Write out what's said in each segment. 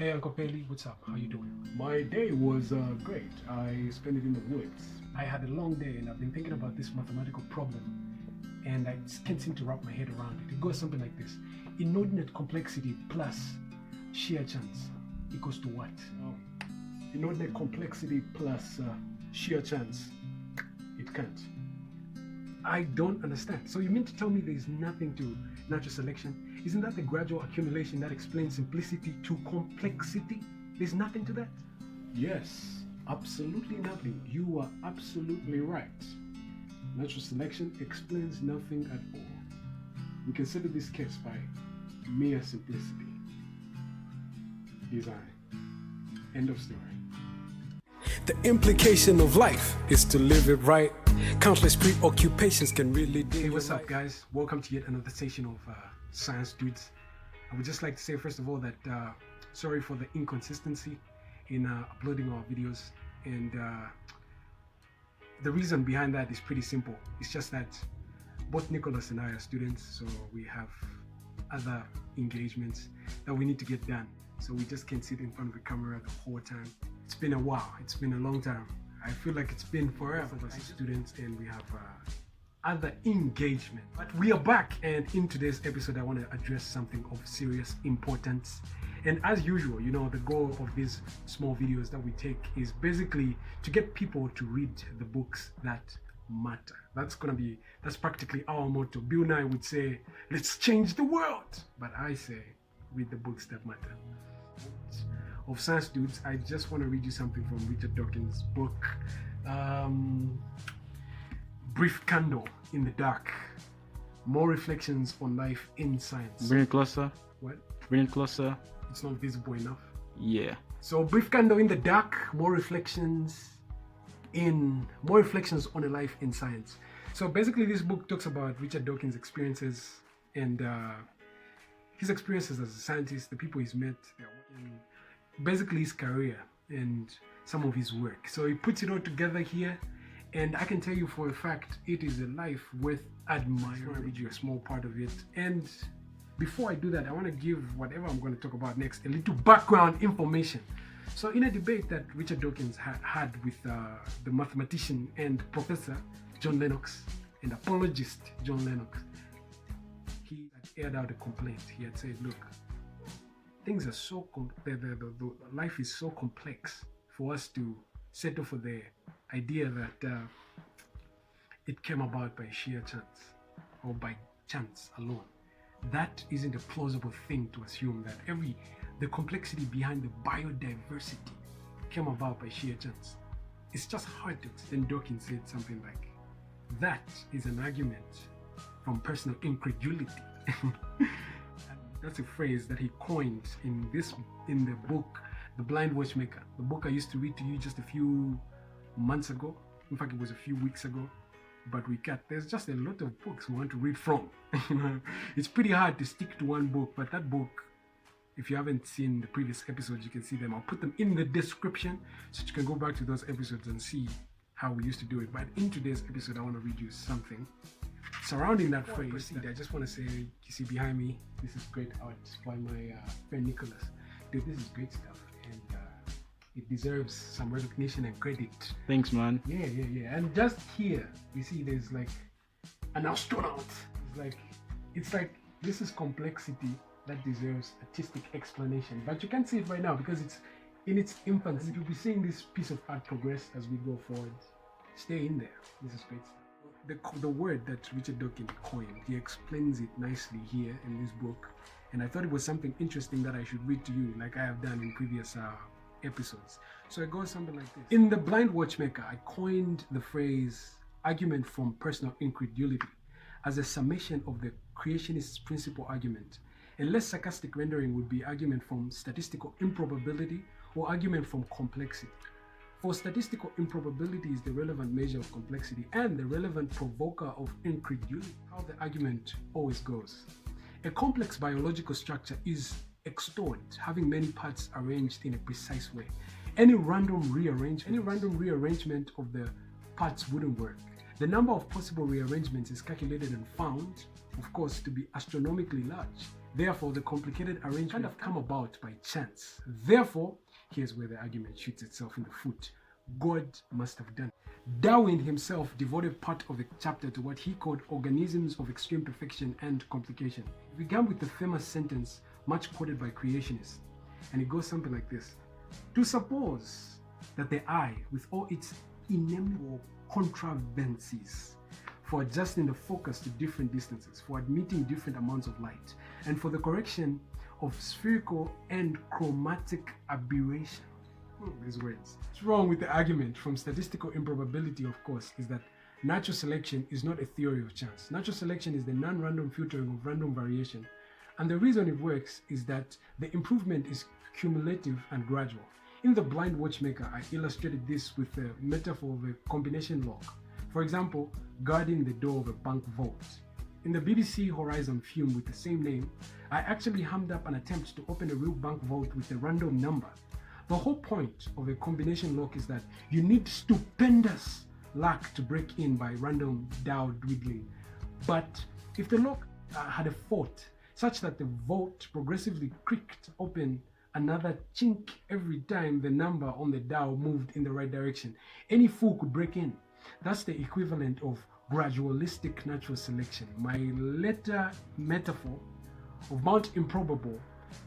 Hey Uncle Bailey, what's up? How you doing? My day was great. I spent it in the woods. I had a long day and I've been thinking about this mathematical problem and I can't seem to wrap my head around it. It goes something like this. Inordinate complexity plus sheer chance equals to what? Inordinate complexity plus sheer chance. It can't. I don't understand. So you mean to tell me there's nothing to natural selection? Isn't that the gradual accumulation that explains simplicity to complexity? There's nothing to that? Yes, absolutely nothing. You are absolutely right. Natural selection explains nothing at all. We consider this case by mere simplicity. Design. End of story. The implication of life is to live it right. Countless preoccupations can really do. Hey, what's up, guys? Welcome to yet another session of Science Dudes. I would just like to say, first of all, that sorry for the inconsistency in uploading our videos. And the reason behind that is pretty simple. It's just that both Nicholas and I are students, so we have other engagements that we need to get done. So we just can't sit in front of the camera the whole time. It's been a while. It's been a long time. I feel like it's been forever as students, and we have other engagement. But we are back, and in today's episode, I want to address something of serious importance. And as usual, you know, the goal of these small videos that we take is basically to get people to read the books that matter. That's practically our motto. Bill Nye would say, let's change the world. But I say, read the books that matter. Of Science Dudes, I just want to read you something from Richard Dawkins' book, Brief Candle in the Dark, More Reflections on Life in Science. Bring it closer. What? Bring it closer. It's not visible enough. Yeah. So Brief Candle in the Dark, More Reflections on a Life in Science. So basically this book talks about Richard Dawkins' experiences and his experiences as a scientist, the people he's met, basically his career and some of his work. So he puts it all together here, and I can tell you for a fact it is a life worth admiring. I want to read you a small part of it, and before I do that, I want to give whatever I'm going to talk about next a little background information. So in a debate that Richard Dawkins had with the mathematician and professor John Lennox and apologist John Lennox, he had aired out a complaint. He had said, look, things are so the life is so complex for us to settle for the idea that it came about by sheer chance or by chance alone. That isn't a plausible thing to assume, that the complexity behind the biodiversity came about by sheer chance. It's just hard to explain. Dawkins said something like, that is an argument from personal incredulity. That's a phrase that he coined in the book, The Blind Watchmaker, the book I used to read to you just a few months ago. In fact, it was a few weeks ago, but there's just a lot of books we want to read from. It's pretty hard to stick to one book, but that book, if you haven't seen the previous episodes, you can see them. I'll put them in the description so you can go back to those episodes and see how we used to do it. But in today's episode, I want to read you something surrounding that phrase. I just want to say, you see behind me, this is great art by my friend Nicholas. Dude, this is great stuff, and it deserves some recognition and credit. Thanks, man. Yeah. And just here, you see there's like an astronaut. It's like this is complexity that deserves artistic explanation. But you can't see it right now because it's in its infancy. You'll be seeing this piece of art progress as we go forward. Stay in there. This is great stuff. The word that Richard Dawkins coined, he explains it nicely here in this book, and I thought it was something interesting that I should read to you, like I have done in previous episodes. So it goes something like this. In The Blind Watchmaker, I coined the phrase argument from personal incredulity as a summation of the creationist principle argument. A less sarcastic rendering would be argument from statistical improbability or argument from complexity. For statistical improbability is the relevant measure of complexity and the relevant provoker of incredulity. How the argument always goes. A complex biological structure is extant, having many parts arranged in a precise way. Any random rearrangement of the parts wouldn't work. The number of possible rearrangements is calculated and found, of course, to be astronomically large. Therefore, the complicated arrangement kind of come about by chance. Therefore, here's where the argument shoots itself in the foot. God must have done it. Darwin himself devoted part of a chapter to what he called organisms of extreme perfection and complication. He began with the famous sentence, much quoted by creationists, and it goes something like this. To suppose that the eye, with all its innumerable contrivances, for adjusting the focus to different distances, for admitting different amounts of light, and for the correction of spherical and chromatic aberration. These words. What's wrong with the argument from statistical improbability, of course, is that natural selection is not a theory of chance. Natural selection is the non-random filtering of random variation. And the reason it works is that the improvement is cumulative and gradual. In The Blind Watchmaker, I illustrated this with the metaphor of a combination lock. For example, guarding the door of a bank vault. In the BBC Horizon film with the same name, I actually hummed up an attempt to open a real bank vault with a random number. The whole point of a combination lock is that you need stupendous luck to break in by random dial dwindling. But if the lock had a fault such that the vault progressively creaked open another chink every time the number on the dial moved in the right direction, any fool could break in. That's the equivalent of gradualistic natural selection. My later metaphor of Mount Improbable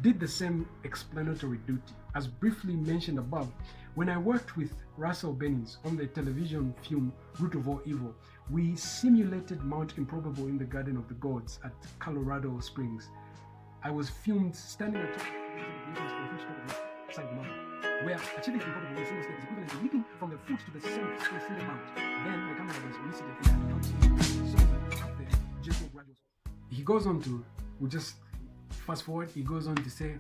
did the same explanatory duty. As briefly mentioned above, when I worked with Russell Bennings on the television film Root of All Evil, we simulated Mount Improbable in the Garden of the Gods at Colorado Springs. I was filmed standing at the side of the mountain, where achieving improbable in single step is equivalent to leaping from the foot to the summit to a single mount. Then the camera was reinstated in the continuity, so up the gentle gradual. He goes on to, we'll just fast forward, he goes on to say,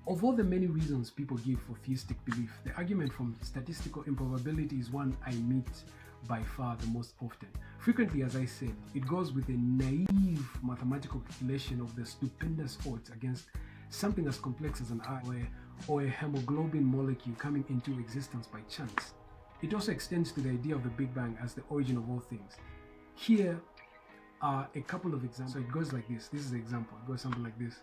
of all the many reasons people give for theistic belief, the argument from statistical improbability is one I meet by far the most often. Frequently, as I said, it goes with a naive mathematical calculation of the stupendous odds against something as complex as an eye or a hemoglobin molecule coming into existence by chance. It also extends to the idea of the Big Bang as the origin of all things. Here are a couple of examples. So it goes like this. This is the example. It goes something like this.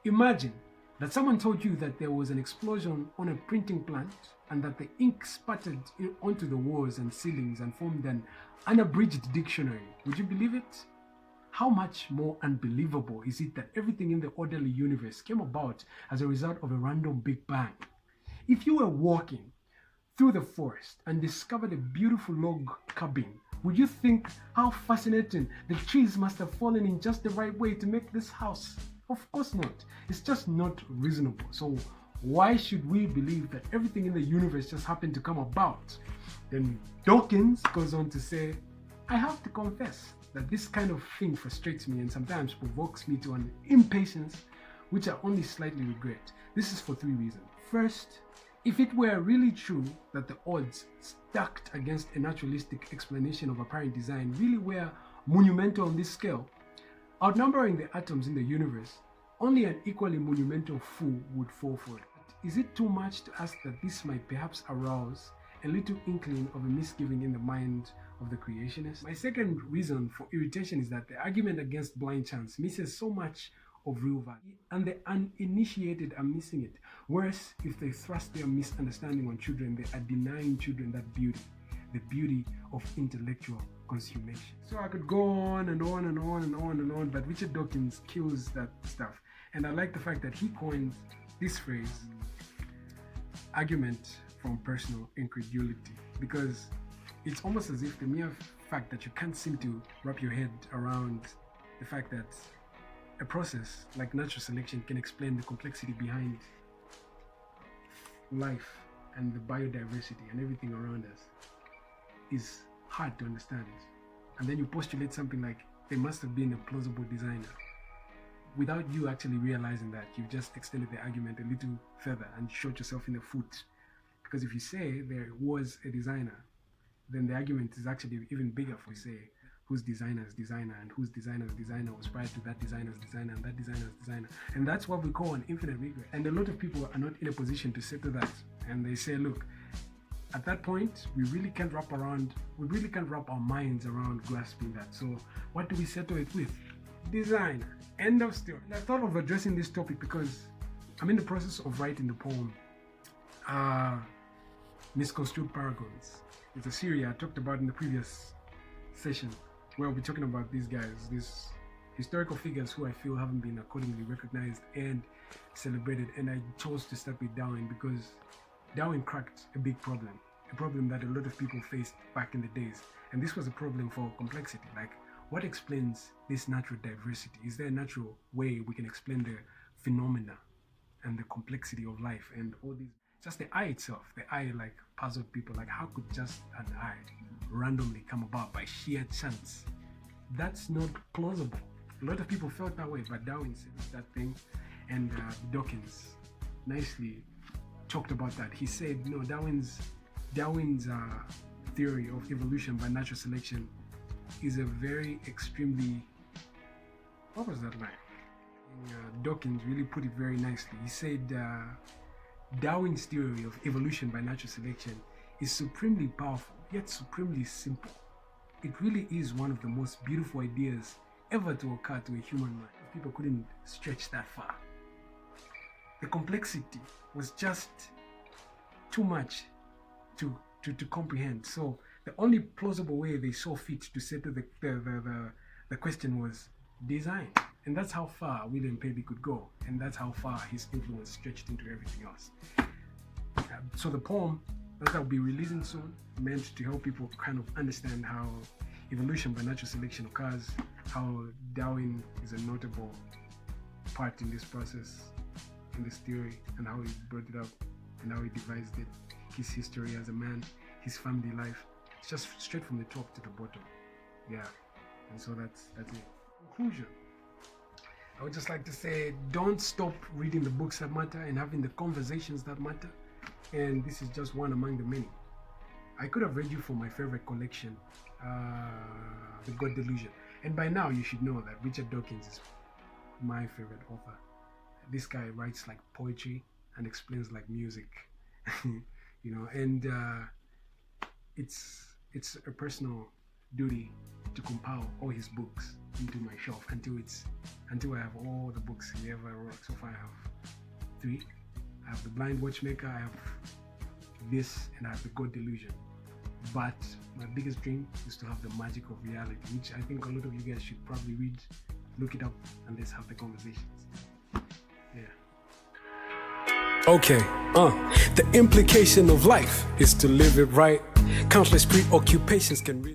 Imagine that someone told you that there was an explosion on a printing plant and that the ink spattered onto the walls and ceilings and formed an unabridged dictionary. Would you believe it? How much more unbelievable is it that everything in the orderly universe came about as a result of a random Big Bang? If you were walking through the forest and discovered a beautiful log cabin, would you think how fascinating the trees must have fallen in just the right way to make this house? Of course not. It's just not reasonable. So why should we believe that everything in the universe just happened to come about? Then Dawkins goes on to say, I have to confess that this kind of thing frustrates me and sometimes provokes me to an impatience which I only slightly regret. This is for three reasons. First, if it were really true that the odds stacked against a naturalistic explanation of apparent design really were monumental on this scale, outnumbering the atoms in the universe, only an equally monumental fool would fall for it. Is it too much to ask that this might perhaps arouse a little inkling of a misgiving in the mind of the creationist? My second reason for irritation is that the argument against blind chance misses so much of real value, and the uninitiated are missing it. Worse, if they thrust their misunderstanding on children, they are denying children that beauty, the beauty of intellectual consummation. So I could go on and on and on and on and on, but Richard Dawkins kills that stuff. And I like the fact that he coined this phrase, argument from personal incredulity, because it's almost as if the mere fact that you can't seem to wrap your head around the fact that a process like natural selection can explain the complexity behind life and the biodiversity and everything around us is hard to understand. And then you postulate something like there must have been a plausible designer. Without you actually realizing that, you've just extended the argument a little further and shot yourself in the foot. Because if you say there was a designer, then the argument is actually even bigger for, say, whose designer's designer and whose designer's designer was prior to that designer's designer and that designer's designer. And that's what we call an infinite regret. And a lot of people are not in a position to settle that. And they say, look, at that point, we really can't wrap our minds around grasping that. So what do we settle it with? designer. End of story. And I thought of addressing this topic because I'm in the process of writing the poem Misconstrued Paragons. It's a series I talked about in the previous session where we'll be talking about these guys, these historical figures who I feel haven't been accordingly recognized and celebrated. And I chose to start with Darwin because Darwin cracked a big problem, a problem that a lot of people faced back in the days. And this was a problem for complexity. Like, what explains this natural diversity? Is there a natural way we can explain the phenomena and the complexity of life and all these? Just the eye itself, the eye like puzzled people. Like, how could just an eye randomly come about by sheer chance? That's not plausible. A lot of people felt that way, but Darwin said that thing, and Dawkins nicely talked about that. He said, no, Darwin's theory of evolution by natural selection is a very extremely, what was that line? Dawkins really put it very nicely. He said, Darwin's theory of evolution by natural selection is supremely powerful, yet supremely simple. It really is one of the most beautiful ideas ever to occur to a human mind. People couldn't stretch that far. The complexity was just too much to comprehend. So the only plausible way they saw fit to settle the question was design. And that's how far William Paley could go. And that's how far his influence stretched into everything else. So the poem that I'll be releasing soon, meant to help people kind of understand how evolution by natural selection occurs, how Darwin is a notable part in this process, in this theory, and how he brought it up, and how he devised it, his history as a man, his family life. It's just straight from the top to the bottom. Yeah. And so that's it. Conclusion. I would just like to say, don't stop reading the books that matter and having the conversations that matter. And this is just one among the many. I could have read you from my favorite collection, the God Delusion. And by now you should know that Richard Dawkins is my favorite author. This guy writes like poetry and explains like music, you know, and it's a personal duty to compile all his books into my shelf until I have all the books he ever wrote. So far I have 3. I have the Blind Watchmaker, I have this, and I have the God Delusion. But my biggest dream is to have the Magic of Reality, which I think a lot of you guys should probably read, look it up, and let's have the conversations. Yeah. Okay, the implication of life is to live it right. Countless preoccupations can really